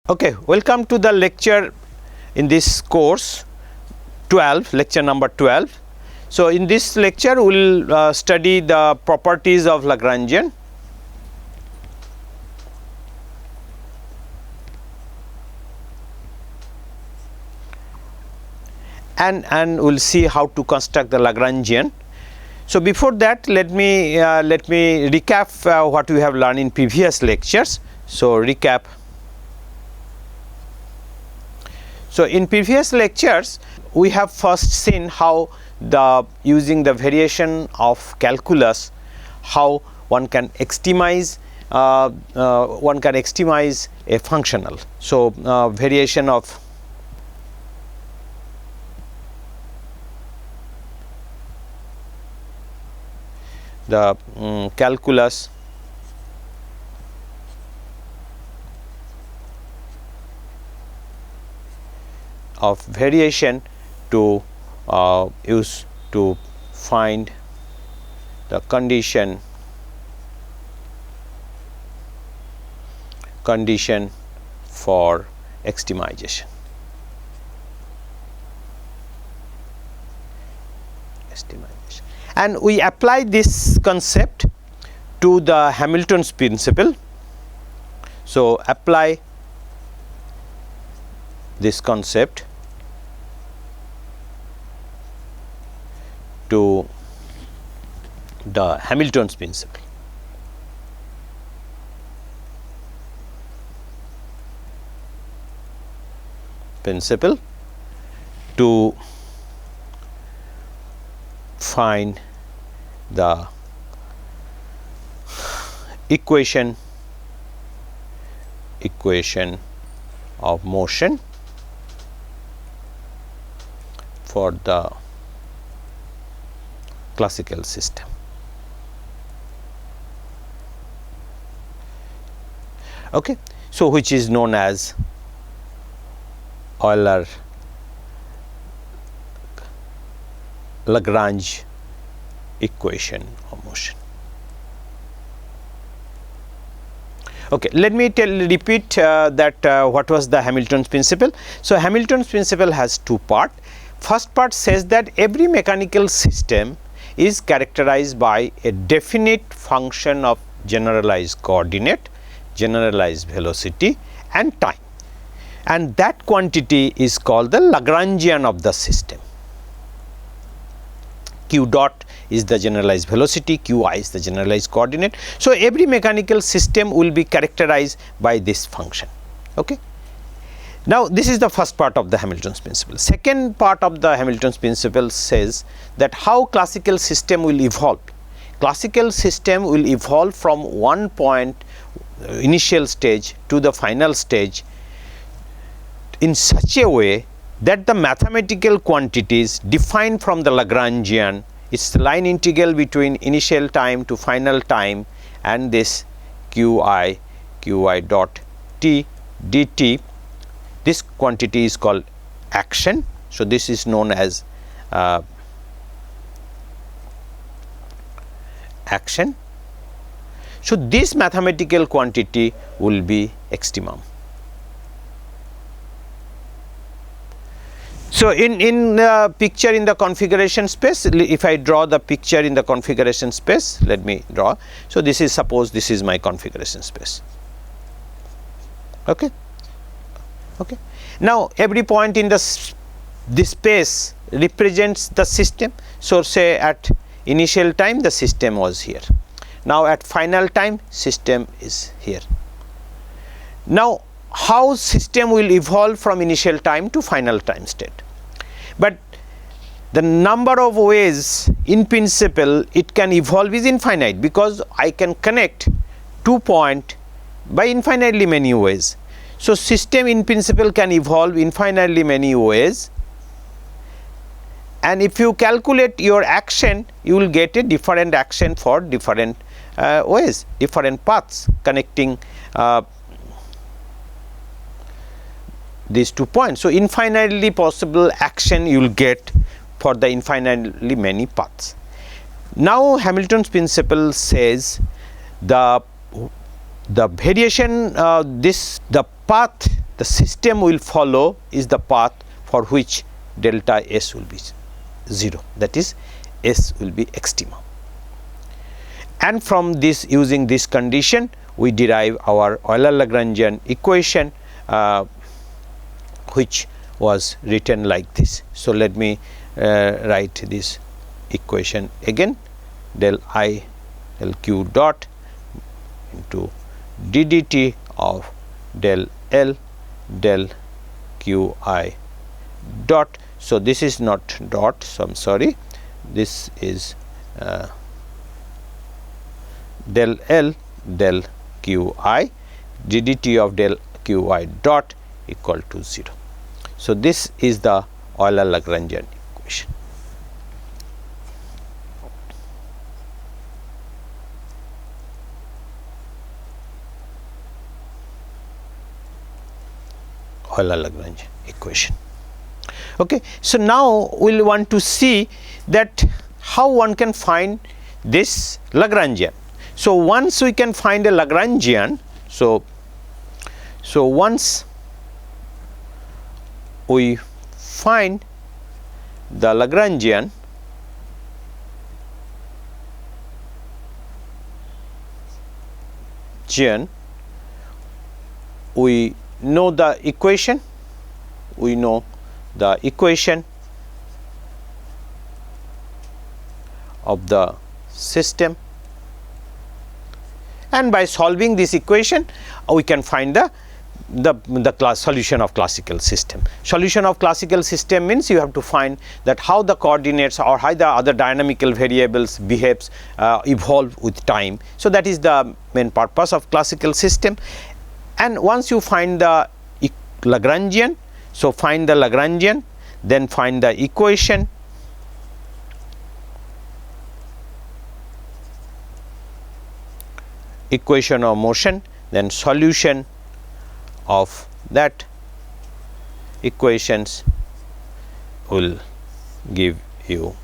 Okay, welcome to the lecture in this course 12, lecture number 12. So, in this lecture we will study the properties of Lagrangian. And we will see how to construct the Lagrangian. So, before that let me recap what we have learned in previous lectures. So, recap. So, in previous lectures we have first seen how using the variation of calculus, how one can extremize a functional. So, variation of the calculus of variation to use to find the condition for extremization. And we apply this concept to the Hamilton's principle. So, apply this concept to the Hamilton's principle. To find the equation of motion for the classical system. Okay. So, which is known as Euler-Lagrange equation of motion. Okay, let me repeat that what was the Hamilton's principle. So, Hamilton's principle has two parts. First part says that every mechanical system is characterized by a definite function of generalized coordinate, generalized velocity and time, and that quantity is called the Lagrangian of the system. Q dot is the generalized velocity, Qi is the generalized coordinate. So, every mechanical system will be characterized by this function. Okay. Now, this is the first part of the Hamilton's principle. Second part of the Hamilton's principle says that how classical system will evolve. Classical system will evolve from one point initial stage to the final stage in such a way that the mathematical quantities defined from the Lagrangian, it's the line integral between initial time to final time, and this Qi dot t dt, this quantity is called action. So, this is known as action. So, this mathematical quantity will be extremum. So, in the picture in the configuration space, if I draw the picture in the configuration space, let me draw. So, this is, suppose this is my configuration space. Okay. Okay. Now, every point in this space represents the system. So, say at initial time the system was here. Now, at final time system is here. Now, how system will evolve from initial time to final time state? But the number of ways in principle it can evolve is infinite, because I can connect 2 points by infinitely many ways. So, system in principle can evolve infinitely many ways, and if you calculate your action, you will get a different action for different ways, different paths connecting these 2 points. So, infinitely possible action you will get for the infinitely many paths. Now, Hamilton's principle says the variation the path the system will follow is the path for which delta S will be 0, that is S will be extrema. And from this, using this condition, we derive our Euler-Lagrangian equation, which was written like this. So, let me write this equation again, del I del q dot into d dt of del L del q I dot. So, this is not dot, so I am sorry, this is del L del q I d dt of del q I dot equal to 0. So, this is the Euler-Lagrangian equation. Euler-Lagrangian equation. Okay. So, now we will want to see that how one can find this Lagrangian. So, once we can find a Lagrangian, so once we find the Lagrangian, we know the equation, of the system, and by solving this equation we can find the solution of classical system. Solution of classical system means you have to find that how the coordinates or how the other dynamical variables behaves, evolve with time. So, that is the main purpose of classical system. And once you find the Lagrangian, so find the Lagrangian, then find the equation, of motion, then solution of that equations will give you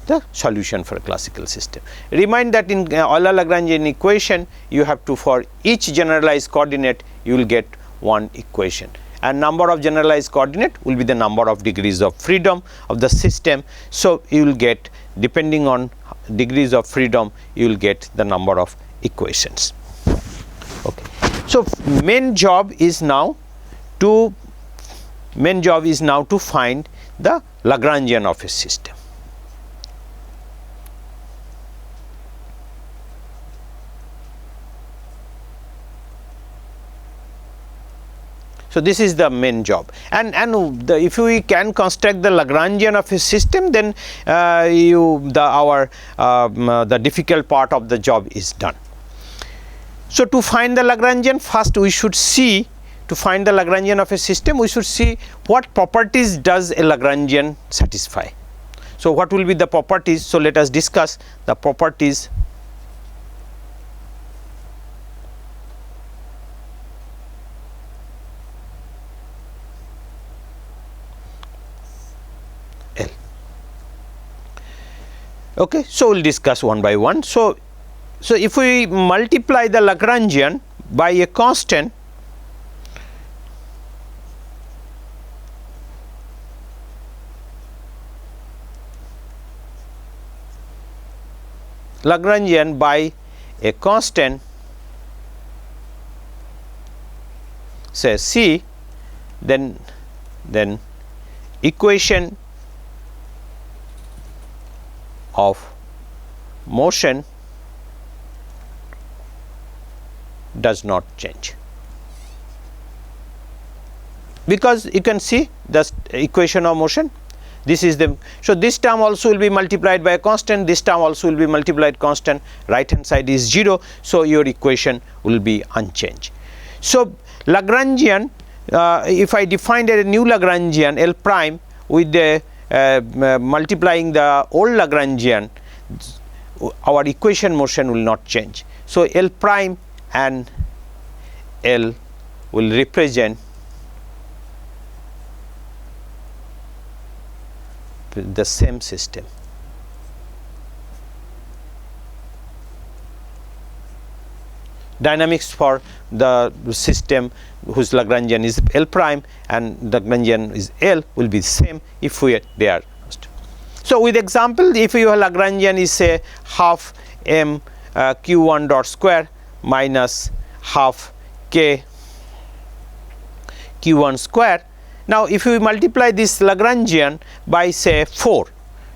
the solution for a classical system. Remind that in Euler-Lagrangian equation, you have to, for each generalized coordinate you will get one equation, and number of generalized coordinate will be the number of degrees of freedom of the system. So, you will get, depending on degrees of freedom, you will get the number of equations. Okay. So, main job is now to find the Lagrangian of a system. So, this is the main job, and if we can construct the Lagrangian of a system, then the difficult part of the job is done. So, to find the Lagrangian, first we should see, to find the Lagrangian of a system, we should see what properties does a Lagrangian satisfy. So, what will be the properties? So, let us discuss the properties L. Okay. So, we will discuss one by one. So, if we multiply the Lagrangian by a constant, say C, then equation of motion does not change, because you can see the equation of motion, this is the, so this term also will be multiplied by a constant, this term also will be multiplied constant, right hand side is 0. So, your equation will be unchanged. So, Lagrangian, if I define a new Lagrangian L prime with the multiplying the old Lagrangian, our equation motion will not change. So, L prime and L will represent the same system. dynamics for the system whose Lagrangian is L prime and Lagrangian is L will be the same if they are. So with example, if your Lagrangian is say half m q1 dot square minus half k q1 square. Now if you multiply this Lagrangian by say 4,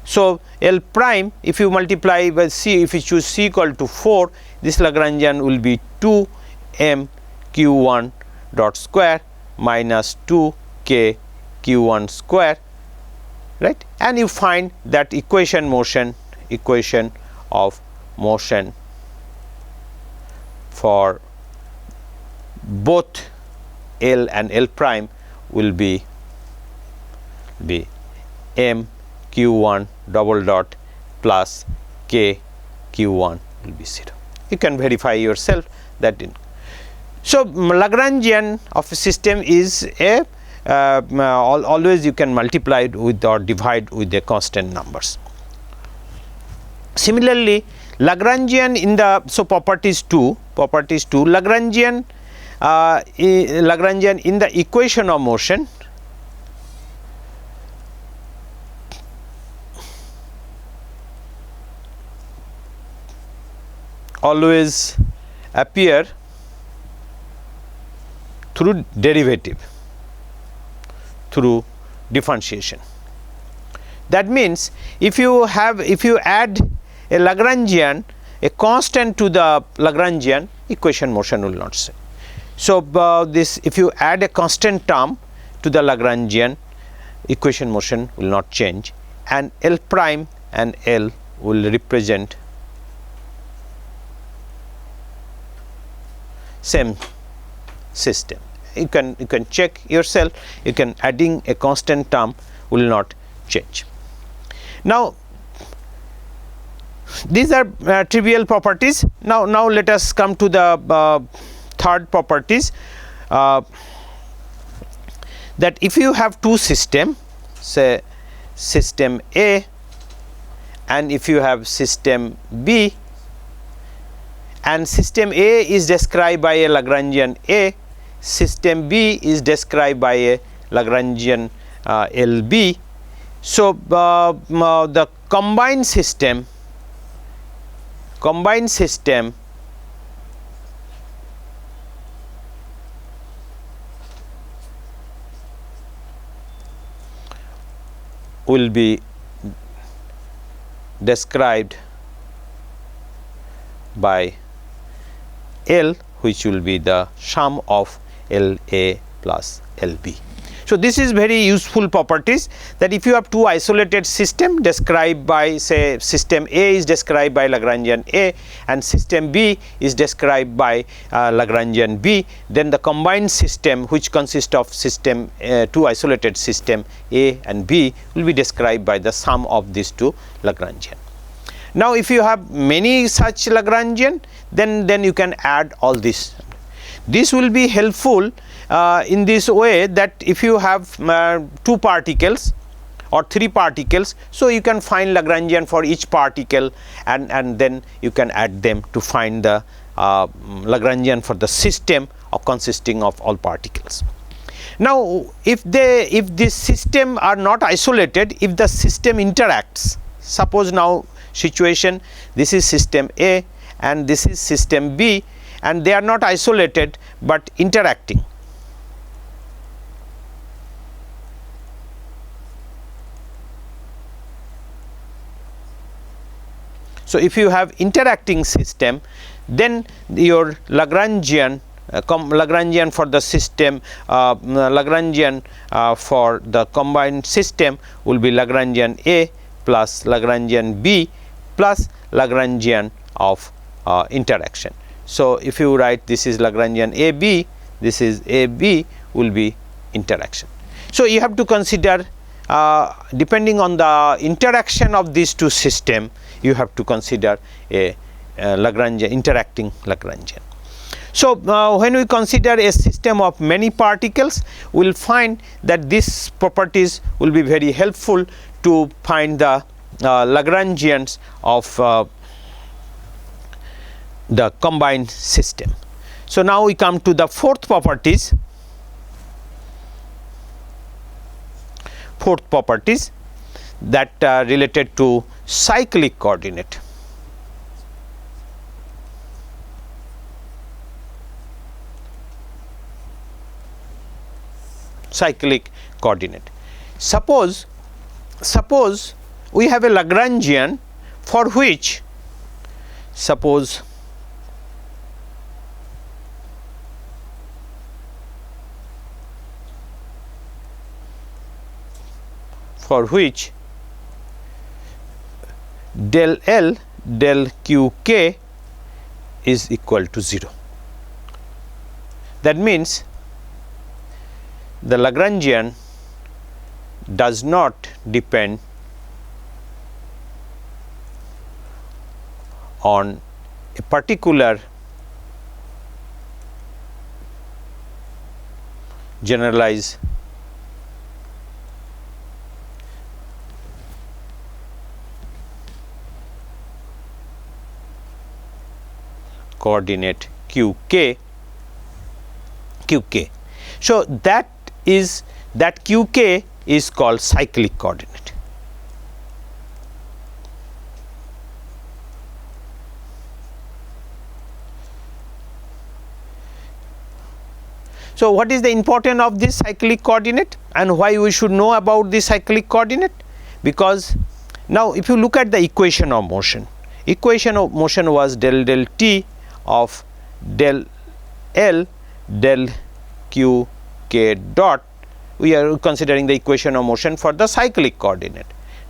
so L prime, if you multiply by C, if you choose C equal to 4, this Lagrangian will be 2 m q1 dot square minus 2 k q1 square, right, and you find that equation of motion for both L and L prime will be m q1 double dot plus k q1 will be 0. You can verify yourself that. So Lagrangian of a system is a always you can multiply it with or divide with the constant numbers. Similarly, Lagrangian in the properties 2 Lagrangian in the equation of motion always appear through derivative, through differentiation. That means if you add a Lagrangian, a constant to the Lagrangian, equation motion will not change. So this, if you add a constant term to the Lagrangian, equation motion will not change, and L prime and L will represent same system. You can check yourself. You can adding a constant term will not change. Now these are trivial properties. Now let us come to the third properties, that if you have two system, say system A and if you have system B, and system A is described by a Lagrangian A, system B is described by a Lagrangian LB. So the combined system will be described by L, which will be the sum of LA plus LB. So this is very useful properties, that if you have two isolated system described by, say, system A is described by Lagrangian A and system B is described by Lagrangian B, then the combined system, which consists of system two isolated system A and B, will be described by the sum of these two Lagrangian. Now if you have many such Lagrangian, then you can add all this. This will be helpful in this way, that if you have two particles or three particles, so you can find Lagrangian for each particle, and then you can add them to find the Lagrangian for the system consisting of all particles. Now if this system are not isolated, if the system interacts, suppose now situation, this is system A and this is system B, and they are not isolated but interacting. So if you have interacting system, then your Lagrangian Lagrangian for the system, Lagrangian for the combined system will be Lagrangian A plus Lagrangian B plus Lagrangian of interaction. So if you write this is Lagrangian AB, this is AB, will be interaction. So you have to consider depending on the interaction of these two systems, you have to consider a Lagrangian, interacting Lagrangian. So when we consider a system of many particles, we will find that these properties will be very helpful to find the Lagrangians of the combined system. So, now we come to the fourth properties. That are related to cyclic coordinate. Cyclic coordinate. Suppose we have a Lagrangian for which del L del q k is equal to 0. That means the Lagrangian does not depend on a particular generalized coordinate q k. So, that q k is called cyclic coordinate. So, what is the importance of this cyclic coordinate and why we should know about this cyclic coordinate? Because now if you look at the equation of motion was del t of del L del q k dot. We are considering the equation of motion for the cyclic coordinate,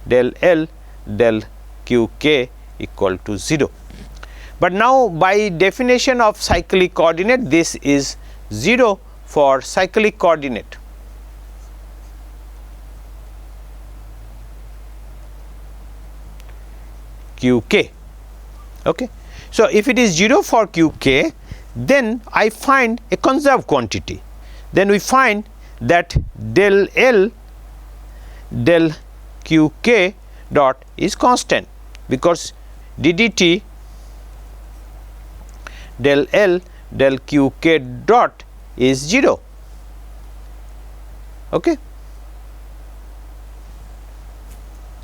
del L del q k equal to 0. But now by definition of cyclic coordinate, this is 0 for cyclic coordinate. Q k. Okay. So, if it is 0 for q k, then I find a conserved quantity. Then we find that del L del q k dot is constant, because ddt del L del q k dot is 0. Okay.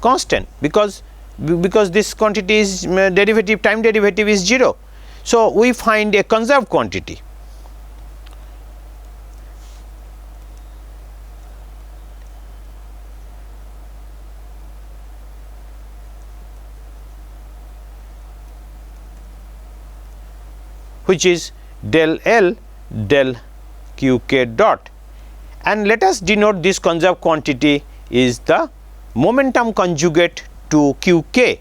Constant, because this quantity is time derivative is 0. So, we find a conserved quantity. Which is del L del q k dot, and let us denote this conserved quantity is the momentum conjugate to q k.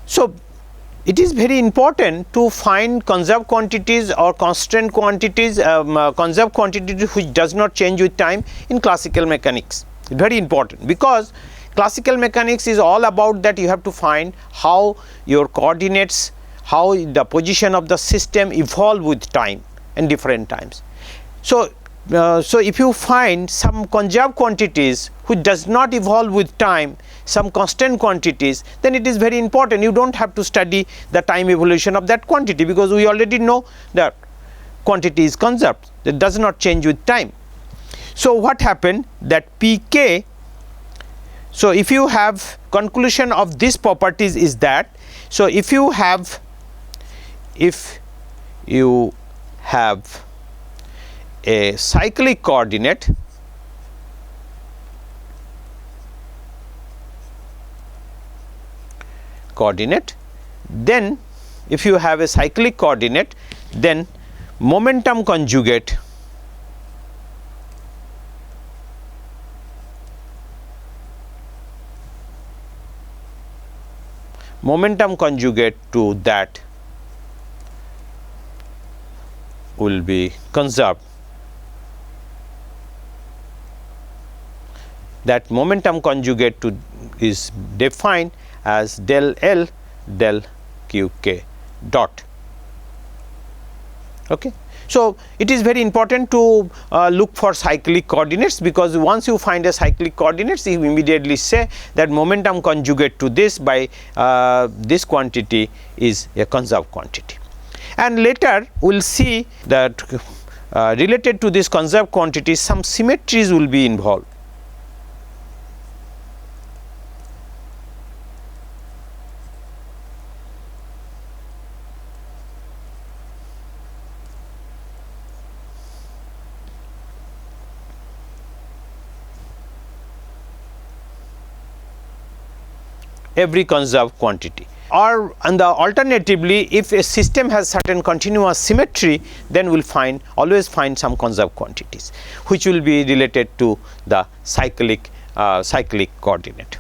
So, it is very important to find conserved quantities or constant quantities, conserved quantities which does not change with time in classical mechanics. Very important, because classical mechanics is all about that you have to find how your coordinates, how the position of the system evolve with time and different times. So, if you find some conserved quantities which does not evolve with time, some constant quantities, then it is very important. You do not have to study the time evolution of that quantity, because we already know that quantity is conserved, that does not change with time. So, what happened that Pk, so if you have conclusion of this properties is that, so if you have a cyclic coordinate, then if you have a cyclic coordinate, then momentum conjugate to that will be conserved. That momentum conjugate to is defined as del L del q k dot. Okay. So it is very important to look for cyclic coordinates, because once you find a cyclic coordinates, you immediately say that momentum conjugate to this by this quantity is a conserved quantity. And later we will see that related to this conserved quantity, some symmetries will be involved. Every conserved quantity, or and alternatively, if a system has certain continuous symmetry, then we will always find some conserved quantities which will be related to the cyclic coordinate.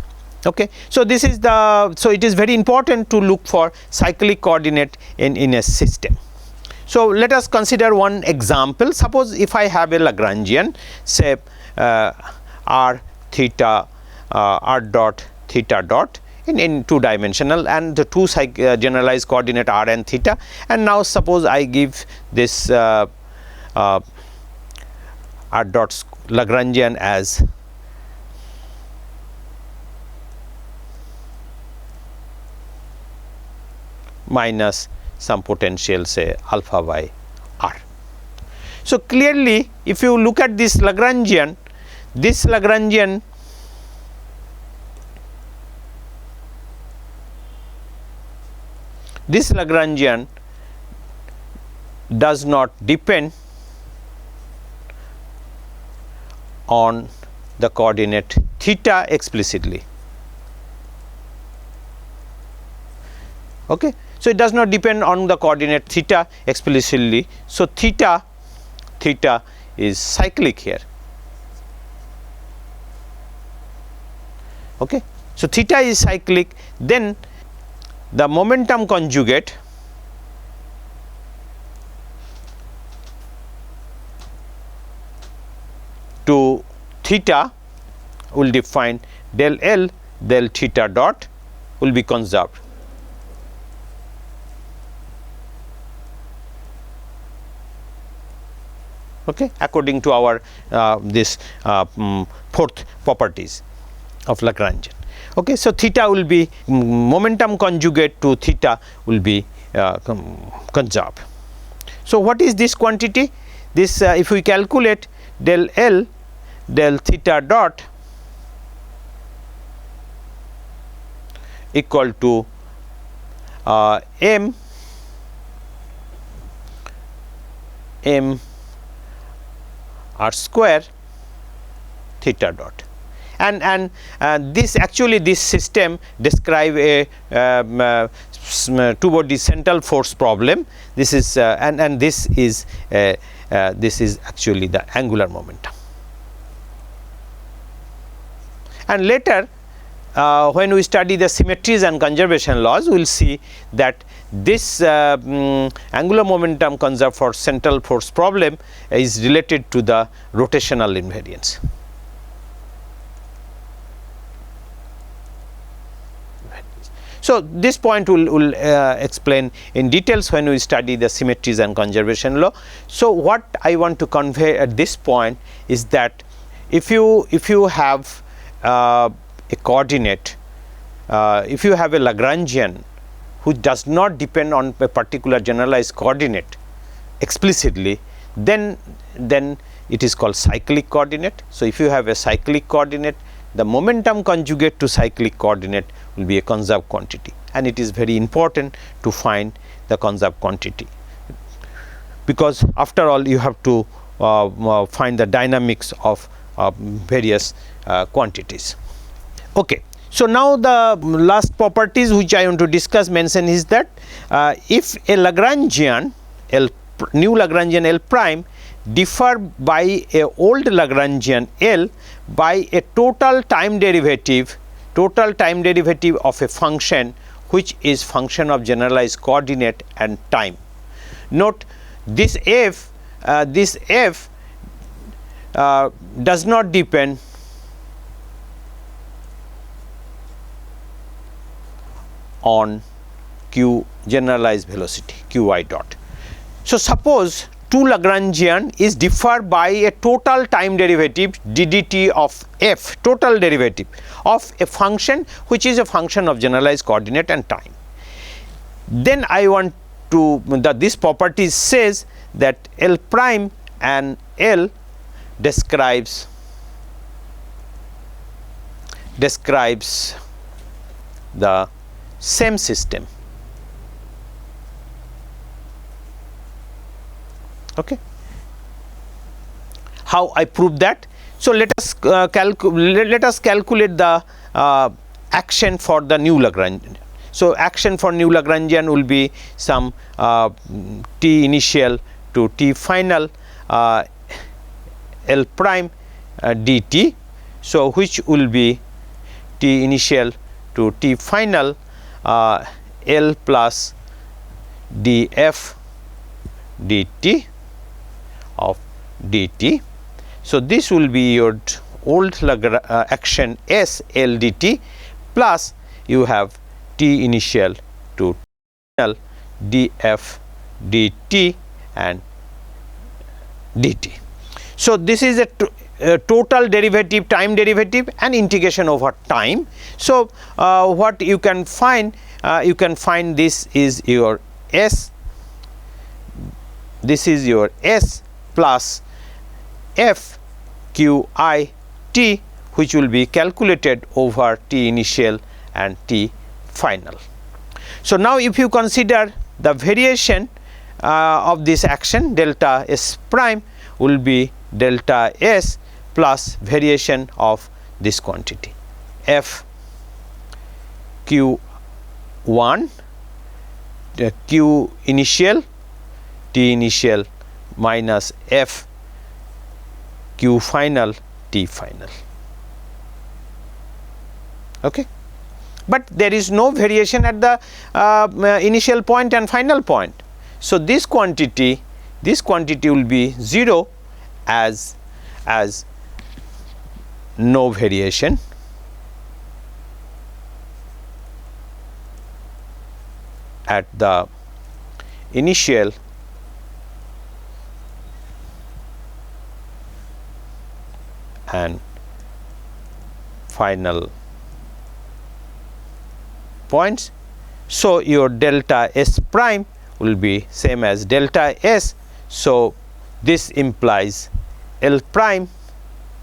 Okay. So this is so it is very important to look for cyclic coordinate in a system. So let us consider one example. Suppose if I have a Lagrangian, say r theta r dot theta dot in two dimensional, and the two generalized coordinate r and theta, and now suppose I give this r dot Lagrangian as minus some potential, say alpha by r. So clearly, if you look at this Lagrangian does not depend on the coordinate theta explicitly. Okay. So it does not depend on the coordinate theta explicitly. So theta is cyclic here. Okay. So theta is cyclic, then the momentum conjugate to theta will define del L del theta dot will be conserved. Okay, according to our this fourth properties of Lagrangian. Okay, so theta will be momentum conjugate to theta will be conserved. So what is this quantity? This if we calculate del L del theta dot equal to m r square theta dot, and this actually this system describe a two body central force problem. This is and this is actually the angular momentum. And later when we study the symmetries and conservation laws, we will see that this angular momentum conserved for central force problem is related to the rotational invariance. So this point will explain in details when we study the symmetries and conservation law. So what I want to convey at this point is that if you have a coordinate, if you have a Lagrangian which does not depend on a particular generalized coordinate explicitly, then it is called cyclic coordinate. So if you have a cyclic coordinate, the momentum conjugate to cyclic coordinate will be a conserved quantity, and it is very important to find the conserved quantity, because after all you have to find the dynamics of various quantities. Okay. So now the last properties which I want to discuss mention is that if a Lagrangian new Lagrangian L prime differ by a old Lagrangian L by a total time derivative of a function which is function of generalized coordinate and time. Note this f does not depend on q generalized velocity qi dot. So suppose two Lagrangian is differ by a total time derivative ddt of f, total derivative of a function which is a function of generalized coordinate and time. Then I want to this property says that L prime and L describes the same system. Okay. How I prove that? So let us calculate the action for the new Lagrangian. So action for new Lagrangian will be some t initial to t final L prime dt. So which will be t initial to t final L plus df dt of dt. So this will be your old action S L dt plus you have t initial to final df dt and dt. So this is a total derivative, time derivative and integration over time. So what you can find this is your S, this is your S plus f q I t, which will be calculated over t initial and t final. So now if you consider the variation of this action, delta S prime will be delta S plus variation of this quantity f q1 q initial t initial minus f q final t final. Okay. But there is no variation at the initial point and final point. So this quantity will be 0 as no variation at the initial and final points. So your delta S prime will be same as delta S. So this implies L prime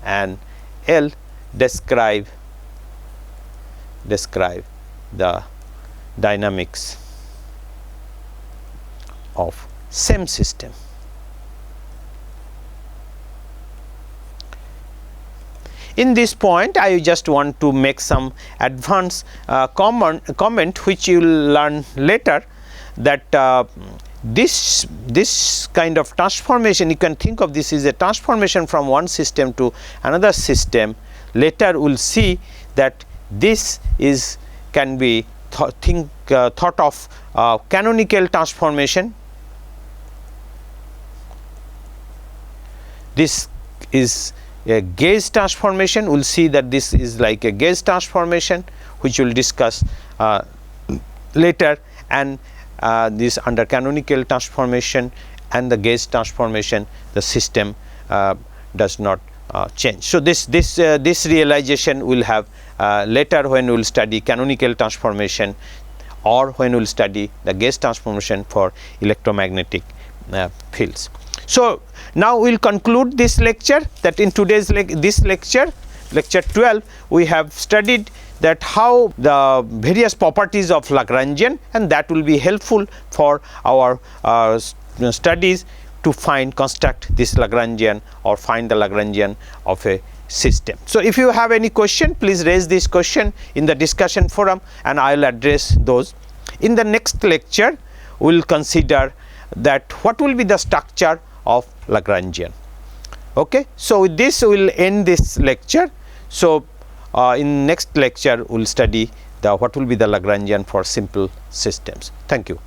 and L describe the dynamics of same system. In this point, I just want to make some advanced comment which you will learn later, that this kind of transformation, you can think of this is a transformation from one system to another system. Later we will see that this can be thought of canonical transformation. This is a gauge transformation. We will see that this is like a gauge transformation, which we will discuss later, and this under canonical transformation and the gauge transformation, the system does not change. So this realization will have later when we will study canonical transformation, or when we will study the gauge transformation for electromagnetic fields. So now we will conclude this lecture, that in today's lecture 12, we have studied that how the various properties of Lagrangian, and that will be helpful for our studies to construct this Lagrangian or find the Lagrangian of a system. So if you have any question, please raise this question in the discussion forum and I will address those. In the next lecture, we will consider that what will be the structure of Lagrangian. Okay. So with this we will end this lecture. So in next lecture we will study what will be the Lagrangian for simple systems. Thank you.